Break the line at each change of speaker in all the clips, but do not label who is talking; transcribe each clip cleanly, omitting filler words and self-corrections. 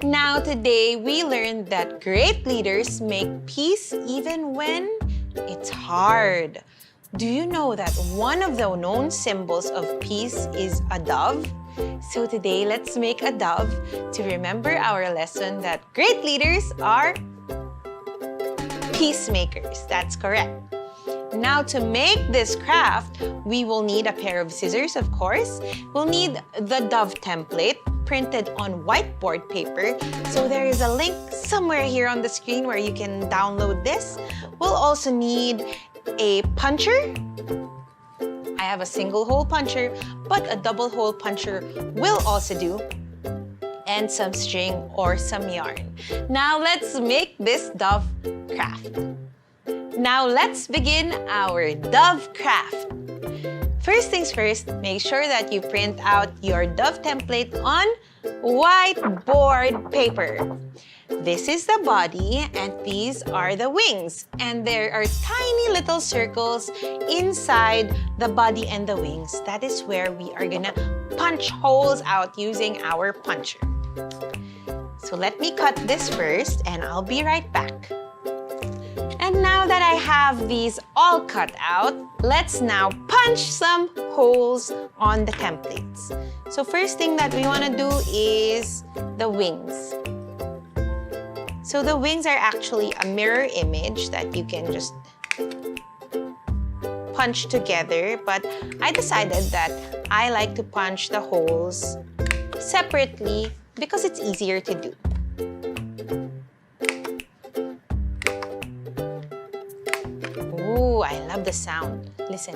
Now today we learned that great leaders make peace even when it's hard. Do you know that one of the known symbols of peace is a dove? So today let's make a dove to remember our lesson that great leaders are peacemakers. That's correct. Now to make this craft, we will need a pair of scissors, of course. We'll need the dove template printed on whiteboard paper. So there is a link somewhere here on the screen where you can download this. We'll also need a puncher. I have a single hole puncher, but a double hole puncher will also do. And some string or some yarn. Now let's make this dove craft. Now let's begin our dove craft. First things first, make sure that you print out your dove template on whiteboard paper. This is the body and these are the wings. And there are tiny little circles inside the body and the wings. That is where we are gonna punch holes out using our puncher. So let me cut this first and I'll be right back. And now that I have these all cut out, let's now punch some holes on the templates. So first thing that we want to do is the wings. So the wings are actually a mirror image that you can just punch together, but I decided that I like to punch the holes separately because it's easier to do. Ooh, I love the sound. Listen.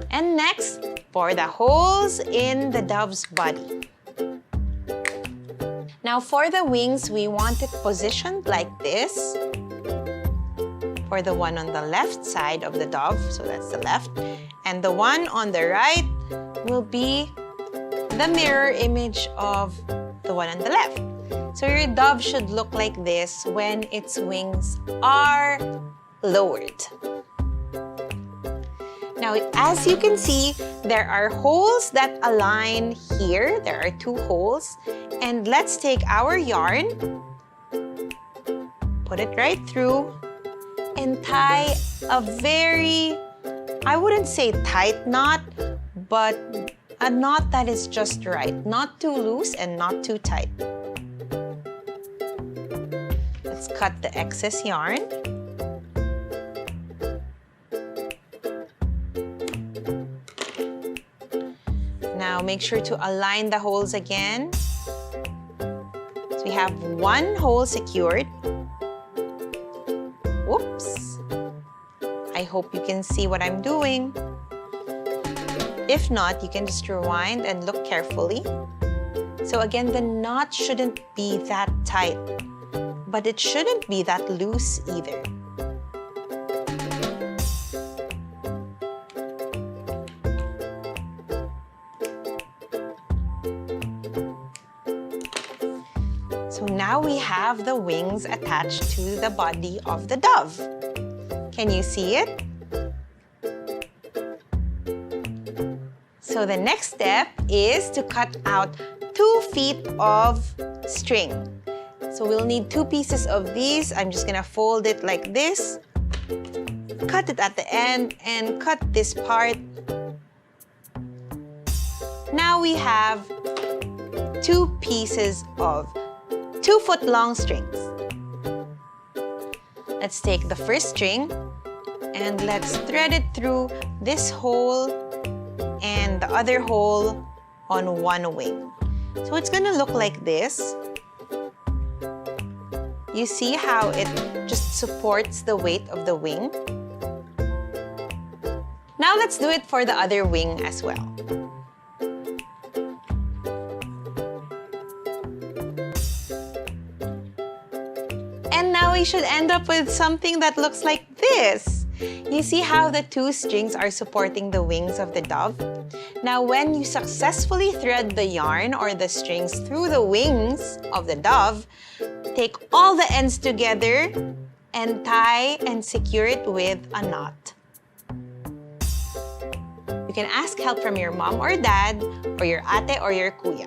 And next, for the holes in the dove's body. Now for the wings, we want it positioned like this. For the one on the left side of the dove, so that's the left. And the one on the right will be the mirror image of the one on the left. So your dove should look like this when its wings are lowered. Now, as you can see, there are holes that align here. There are two holes. And let's take our yarn, put it right through, and tie a very, I wouldn't say tight knot, but a knot that is just right. Not too loose and not too tight. Let's cut the excess yarn. Now make sure to align the holes again. So we have one hole secured. Whoops. I hope you can see what I'm doing. If not, you can just rewind and look carefully. So again, the knot shouldn't be that tight, but it shouldn't be that loose either. So now we have the wings attached to the body of the dove. Can you see it? So the next step is to cut out 2 feet of string. So we'll need 2 pieces of these. I'm just gonna fold it like this, cut it at the end, and cut this part. Now we have 2 pieces of 2-foot long strings. Let's take the first string and let's thread it through this hole and the other hole on one wing. So it's gonna look like this. You see how it just supports the weight of the wing? Now let's do it for the other wing as well. And now we should end up with something that looks like this. You see how the 2 strings are supporting the wings of the dove? Now when you successfully thread the yarn or the strings through the wings of the dove, take all the ends together and tie and secure it with a knot. You can ask help from your mom or dad or your ate or your kuya.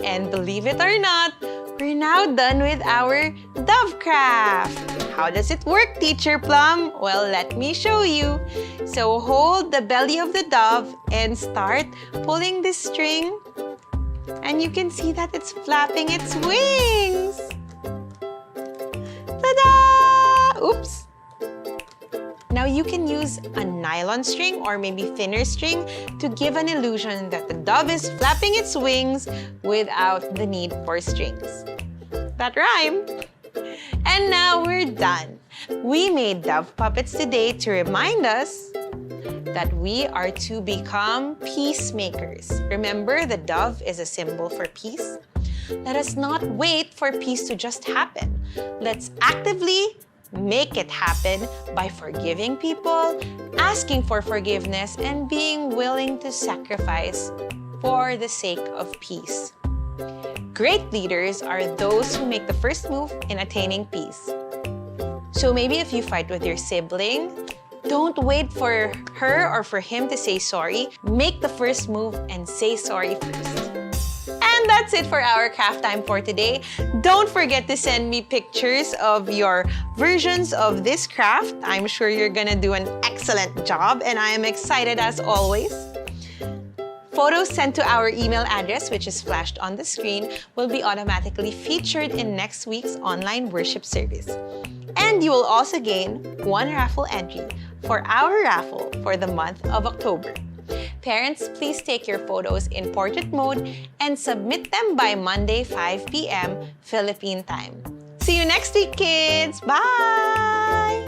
And believe it or not, we're now done with our dove craft. How does it work, Teacher Plum? Well, let me show you. So hold the belly of the dove and start pulling this string. And you can see that it's flapping its wings. Ta-da! Oops! Now you can use a nylon string or maybe thinner string to give an illusion that the dove is flapping its wings without the need for strings. That rhymed! And now we're done. We made dove puppets today to remind us that we are to become peacemakers. Remember, the dove is a symbol for peace. Let us not wait for peace to just happen. Let's actively make it happen by forgiving people, asking for forgiveness, and being willing to sacrifice for the sake of peace. Great leaders are those who make the first move in attaining peace. So maybe if you fight with your sibling, don't wait for her or for him to say sorry. Make the first move and say sorry first. And that's it for our craft time for today. Don't forget to send me pictures of your versions of this craft. I'm sure you're gonna do an excellent job, and I am excited as always. Photos sent to our email address, which is flashed on the screen, will be automatically featured in next week's online worship service. And you will also gain one raffle entry for our raffle for the month of October. Parents, please take your photos in portrait mode and submit them by Monday, 5 p.m. Philippine time. See you next week, kids! Bye!